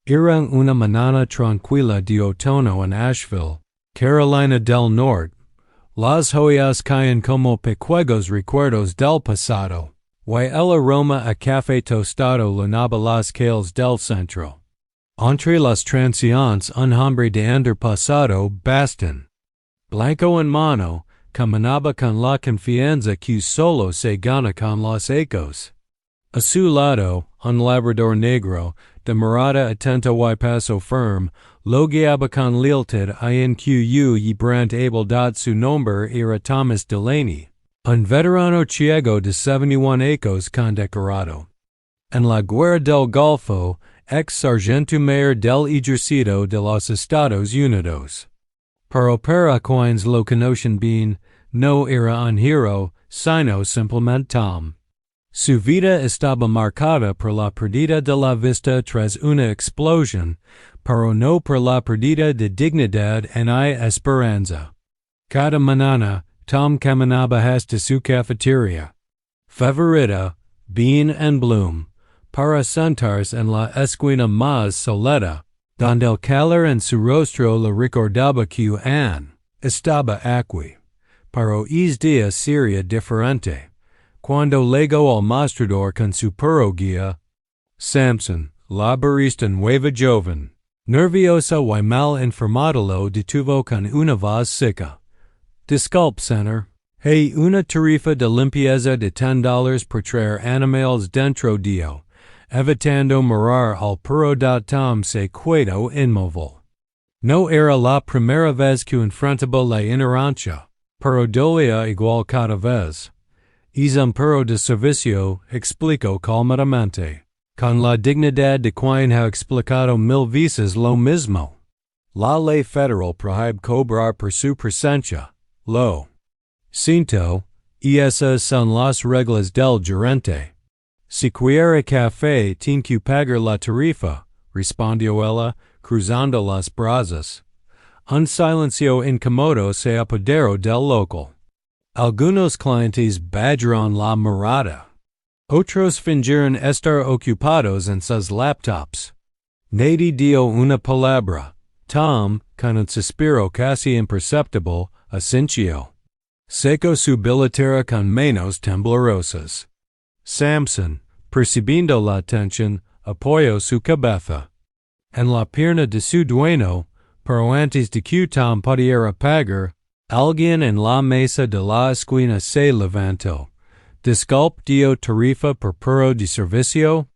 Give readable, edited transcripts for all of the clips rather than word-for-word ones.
Era una mañana tranquila de otoño en Asheville, Carolina del Norte. Las joyas caen como pequeños recuerdos del pasado. Y el aroma a café tostado llenaba las calles del centro. Entre las transeúntes un hombre de antepasado bastón blanco en mano, caminaba con la confianza que solo se gana con los ecos. A su lado, un labrador negro, de mirada atenta y paso firme, lo guiaba con lealtad inquietud y brant abilidad. Su nombre era Thomas Delaney, un veterano ciego de 71 años condecorado en la Guerra del Golfo, ex sargento mayor del Ejército de los Estados Unidos. Pero para quienes lo conocen bien, no era un hero, sino simplemente Tom. Su vida estaba marcada por la pérdida de la vista tras una explosión, pero no por la pérdida de dignidad ni esperanza. Cada mañana, Tom caminaba hasta su cafetería favorita, Bean and Bloom, para sentarse en la esquina más soleta, donde el calor en su rostro le recordaba que estaba aquí. Pero es día sería diferente. Cuando llegó al mostrador con su perro guía, Samson, la barista nueva joven, nerviosa y mal informada, lo detuvo con una voz seca. Disculpe, señor. Hay una tarifa de limpieza de $10 por traer animales dentro de evitando mirar al perro. Tom se quedó inmóvil. No era la primera vez que enfrentaba la ignorancia, pero dolía igual cada vez. Es un perro de servicio, explicó calmadamente, con la dignidad de quien ha explicado 1000 veces lo mismo. La ley federal prohíbe cobrar por su presencia. Lo siento, y esas son las reglas del gerente. Si quiere café, tiene que pagar la tarifa, respondió ella, cruzando las brazos. Un silencio incómodo se apoderó del local. Algunos clientes bajaron la mirada. Otros fingieron estar ocupados en sus laptops. Nadie dio una palabra. Tom, con un suspiro casi imperceptible, asintió. Secó su billetera con manos temblorosas. Samson, percibiendo la tensión, apoyó su cabeza en la pierna de su dueño, pero antes de que Tom pudiera pagar, alguien en la mesa de la esquina se levantó. Disculpe, dio tarifa por perro de servicio?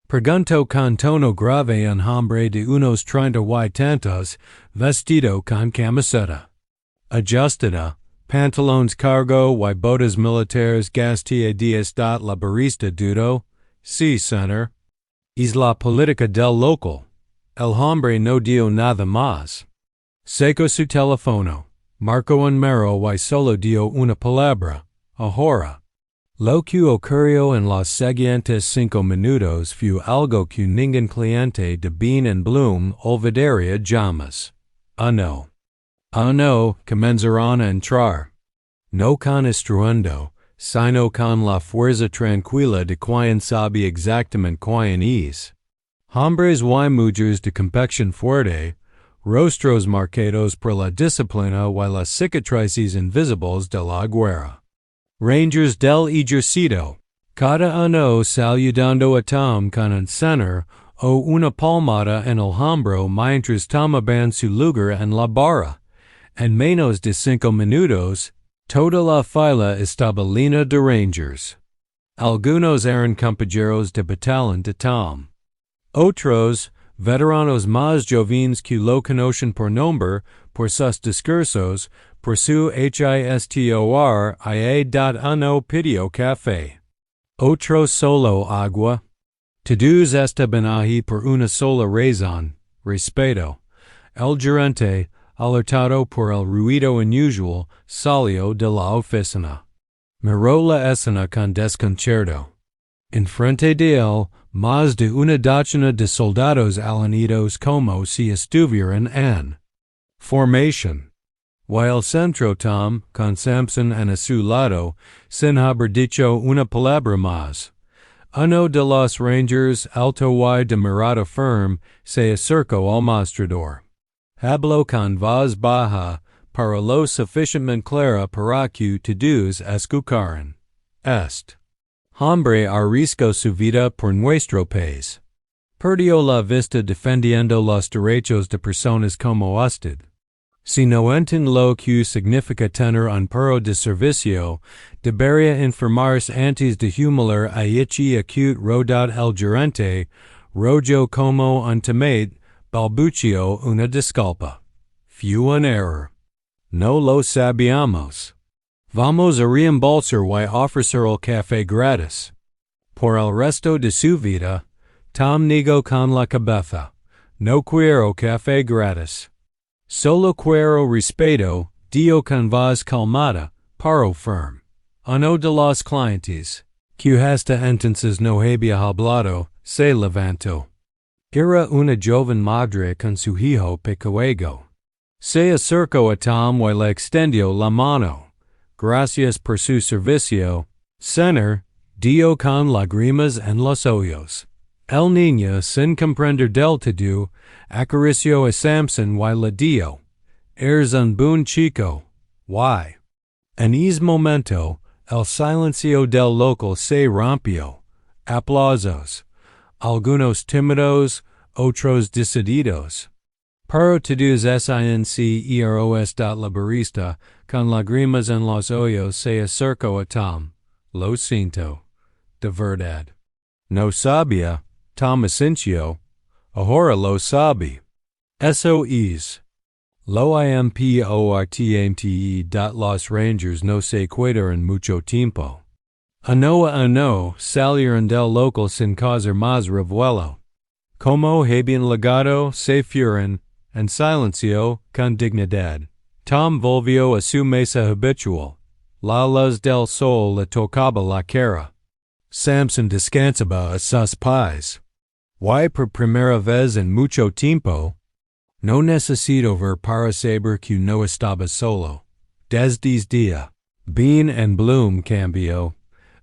Preguntó con tono grave un hombre de unos 30 y tantos, vestido con camiseta ajustada, pantalones cargo y botas militares. Gastia días. La barista dudó. Sí, señor. Es la política del local. El hombre no dio nada más. Secó su teléfono. Marcó un número y solo dio una palabra. Ahora. Lo que ocurrió en los siguientes 5 minutos fue algo que ningún cliente de Bean and Bloom olvidaría jamás. Ah no, comenzaron a entrar. No con estruendo, sino con la fuerza tranquila de quien sabe exactamente quién es. Hombres y mujeres de complexión fuerte, rostros marcados por la disciplina y las cicatrices invisibles de la guerra. Rangers del Ejército, cada uno saludando a Tom con un señor o una palmada en el hombro mientras tomaban su lugar en la barra. En menos de 5 minutos, toda la fila estaba llena de Rangers. Algunos eran compañeros de batallón de Tom. Otros, veteranos más jóvenes que lo conocen por nombre, por sus discursos, por su histoire. Uno pidió café. Otro solo agua. Todos estaban allí por una sola razón, respeto. El gerente, alertado por el ruido unusual, salió de la oficina. Miró la escena con desconcierto. Enfrente de él, más de una docena de soldados alineados como si estuvieran en formación. Y el centro Tom, con Samson a su lado, sin haber dicho una palabra más. Uno de los Rangers alto y de mirada firme se acercó al mostrador. Habló con voz baja para lo suficientemente clara para que todos escucharan. Hombre arriesgó su vida por nuestro país. Perdió la vista defendiendo los derechos de personas como usted. Si no entiende lo que significa tener un perro de servicio, debería informarse antes de humilar a ichi acute rodad el gerente, rojo como un tomate, balbucio una disculpa. Fue un error. No lo sabíamos. Vamos a reembolsar y ofrecer el café gratis. Por el resto de su vida, Tom negó con la cabeza. No quiero café gratis. Solo quiero respeto, dio con voz calmada, pero firme. Uno de los clientes, que hasta entonces no había hablado, se levantó. Era una joven madre con su hijo pequeño. Se acercó a Tom y le extendió la mano. Gracias por su servicio, señor, dio con lágrimas en los ojos. El niño, sin comprender del todo, acarició a Samson y le dio. Eres un buen chico. Why? En ese momento, el silencio del local se rompió. Aplausos. Algunos tímidos, otros decididos. Pero todos sinceros. La barista, con lágrimas en los ojos, se acercó a Tom. Lo siento. De verdad. No sabía. Tom asintió. Ahora lo sabe. Eso es. Lo importante. Los Rangers no se quedaron mucho tiempo. Uno a uno salieron del local sin causar más revuelo. Como habían llegado, se fueron, en silencio, con dignidad. Tom volvió a su mesa habitual. La luz del sol le tocaba la cara. Samson descansaba a sus pies. Y por primera vez en mucho tiempo, no necesito ver para saber que no estaba solo. Desde ese día, Bean and Bloom cambió.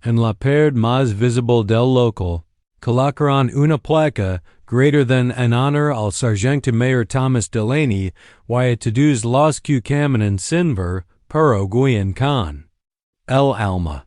En la parte más visible del local, colocaron una placa greater than en honor al sargento mayor Thomas Delaney y a todos los que caminan sin ver Perro Guía con el alma.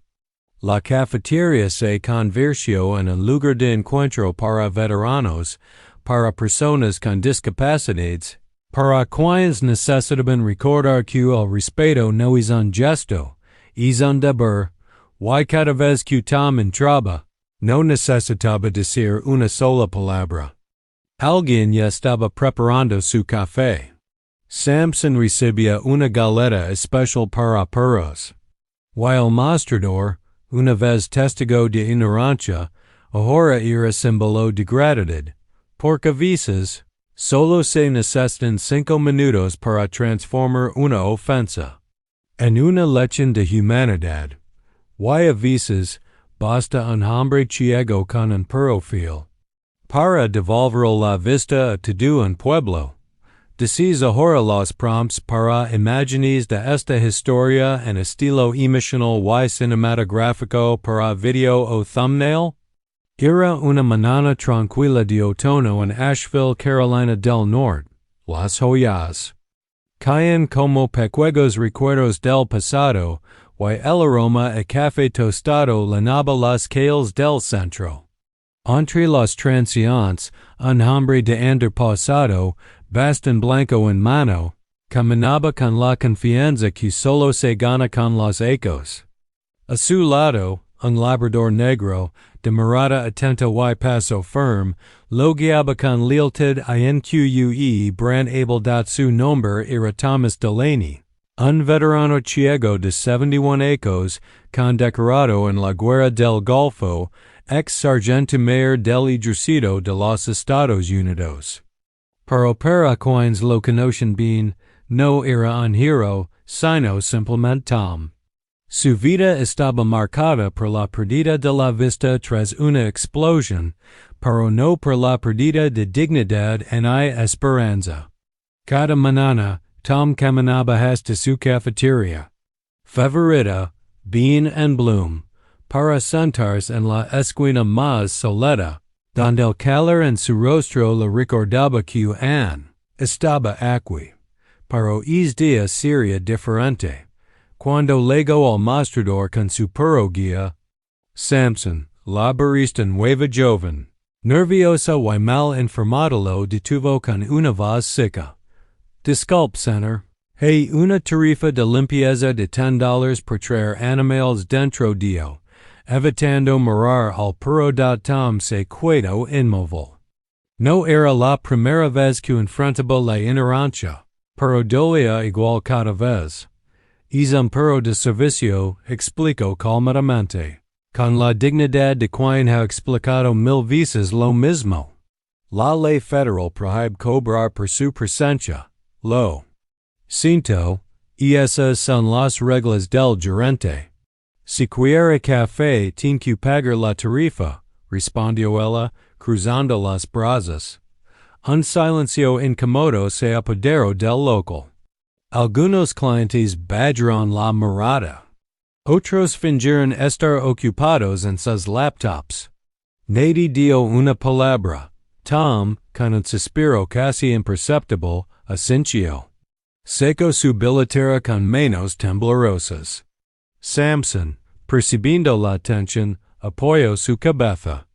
La cafetería se convirtió en un lugar de encuentro para veteranos, para personas con discapacidades, para quienes necesitaban recordar que el respeto no es un gesto, es un deber, y cada vez que Tom entraba, no necesitaba decir una sola palabra. Alguien ya estaba preparando su café. Samson recibía una galeta especial para perros. Y el mostrador, una vez testigo de ignorancia, ahora era símbolo de gratitud, porque a veces, solo se necesitan 5 minutos para transformar una ofensa en una lección de humanidad, y a veces, basta un hombre ciego con un perfil para devolver la vista a todo un pueblo. Decís ahora los prompts para imágenes de esta historia en estilo emotional y cinematográfico para video o thumbnail. Era una mañana tranquila de otoño en Asheville, Carolina del Norte. Las hojas caen como pequeños recuerdos del pasado y el aroma a café tostado llenaba las calles del centro. Entre los transeúntes, un hombre de antepasado, bastón blanco en mano, caminaba con la confianza que solo se gana con los ecos. A su lado, un labrador negro, de mirada atenta y paso firme, lo guiaba con lealtad inque gran able su nombre era Thomas Delaney, un veterano ciego de 71 años, condecorado en la Guerra del Golfo, ex sargento mayor del Ejército de los Estados Unidos. Pero para quienes lo conocen bien, no era un hero, sino simplemente Tom. Su vida estaba marcada por la pérdida de la vista tras una explosión, pero no por la pérdida de dignidad ni esperanza. Cada mañana, Tom caminaba hasta su cafetería favorita, Bean and Bloom, para sentarse en la esquina más soleta, donde el calor en su rostro le recordaba que estaba aquí. Pero es día sería diferente. Cuando llegó al mostrador con su perro guía, Samson, la barista nueva joven, nerviosa y mal informada lo detuvo con una voz seca. Disculpe, señor. Hay una tarifa de limpieza de $10 por traer animales dentro dio, evitando morar al perro Tom se quedó inmóvil. No era la primera vez que enfrentaba la ignorancia, pero dolía igual cada vez. Es un perro de servicio, explicó calmadamente, con la dignidad de quien ha explicado 1000 veces lo mismo. La ley federal prohíbe cobrar por su presencia. Lo siento, y esas son las reglas del gerente. Si quiere café, tiene que pagar la tarifa, respondió ella, cruzando las brazas. Un silencio incómodo se apoderó del local. Algunos clientes badgeron la mirada. Otros fingieron estar ocupados en sus laptops. Nadie dio una palabra. Tom, con un suspiro casi imperceptible, asintió. Secó su billetera con manos temblorosas. Samson, percibiendo la tensión, apoyó su cabeza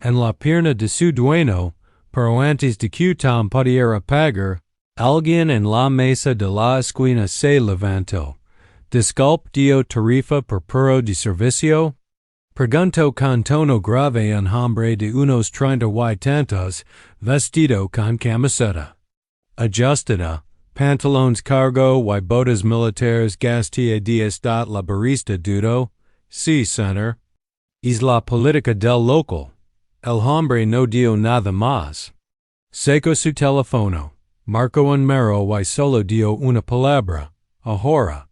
en la pierna de su dueño, pero antes de que Tom pudiera pagar, alguien en la mesa de la esquina se levantó. Disculpe, dio tarifa por perro de servicio? Preguntó con tono grave un hombre de unos 30 y tantos, vestido con camiseta ajustada, pantalones cargo y botas militares gastia de estat la barista dudó. Sí, señor. Es la política del local. El hombre no dio nada más. Secó su teléfono, marcó un número y solo dio una palabra, ahora.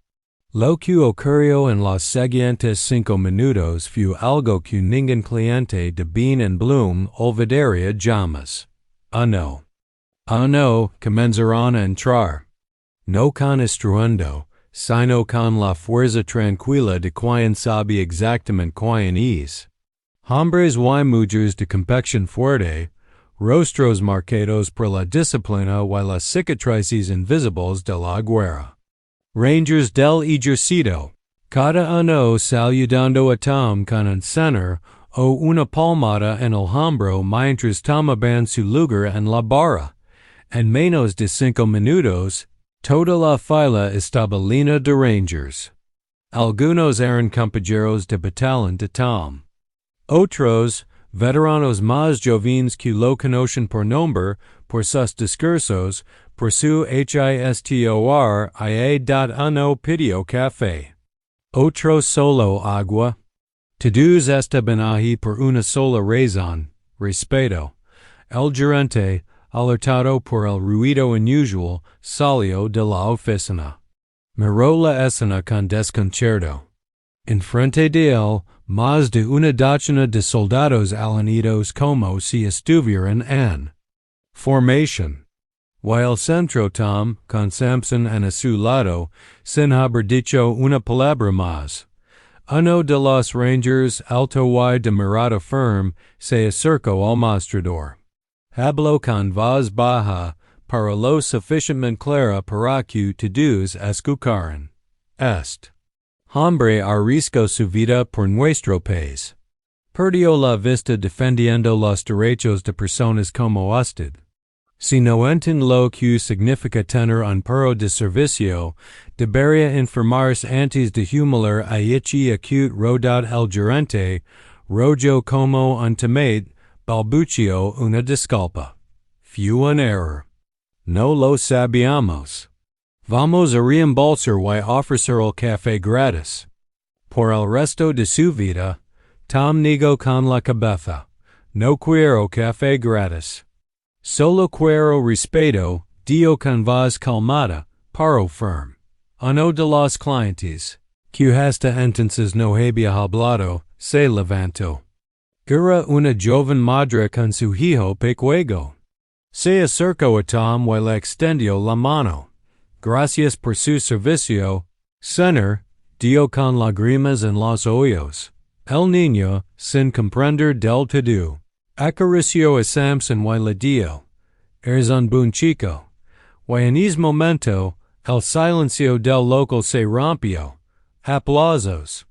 Lo que ocurrió en los siguientes 5 minutos fue algo que ningún cliente de Bean and Bloom olvidaría jamás. No, comenzaron a entrar. No con estruendo, sino con la fuerza tranquila de quien sabe exactamente quien es. Hombres y mujeres de complexión fuerte, rostros marcados por la disciplina y las cicatrices invisibles de la guerra. Rangers del Ejército, cada uno saludando a Tom con un señor o una palmada en el hombro mientras tomaban su lugar en la barra. En menos de 5 minutos, toda la fila estaba llena de Rangers. Algunos eran compañeros de batallón de Tom. Otros, veteranos más jóvenes que lo conocen por nombre, por sus discursos, por su historia pidió café. Otros solo agua. Todos estaban ahí por una sola razón, respeto. El gerente, alertado por el ruido inusual, salió de la oficina. Miró la escena con desconcierto. Enfrente de él, más de una docena de soldados alanidos como si estuvieran en formación. Y el centro Tom, con Samson a su lado, sin haber dicho una palabra más. Uno de los Rangers, alto y de mirada firme, se acercó al mostrador. Habló con voz baja, para lo suficientemente clara para que todos escucharan. Hombre arriesgó su vida por nuestro país. Perdió la vista defendiendo los derechos de personas como usted. Si no entiende lo que significa tener un perro de servicio, debería informarse antes de humilar a ichi acute rodad el gerente, rojo como un tomate, balbuceó una disculpa. Fue un error. No lo sabíamos. Vamos a reembolsar y ofrecer el café gratis. Por el resto de su vida, Tom negó con la cabeza. No quiero café gratis. Solo quiero respeto, dio con voz calmada, pero firme. Uno de los clientes, que hasta entonces no había hablado, se levantó. Era una joven madre con su hijo pequeño. Se acercó a Tom y le extendió la mano. Gracias por su servicio, señor, dio con lágrimas en los ojos. El niño, sin comprender del todo, acarició a Samson y le dijo, eres un buen chico. Y en ese momento, el silencio del local se rompió. Aplausos.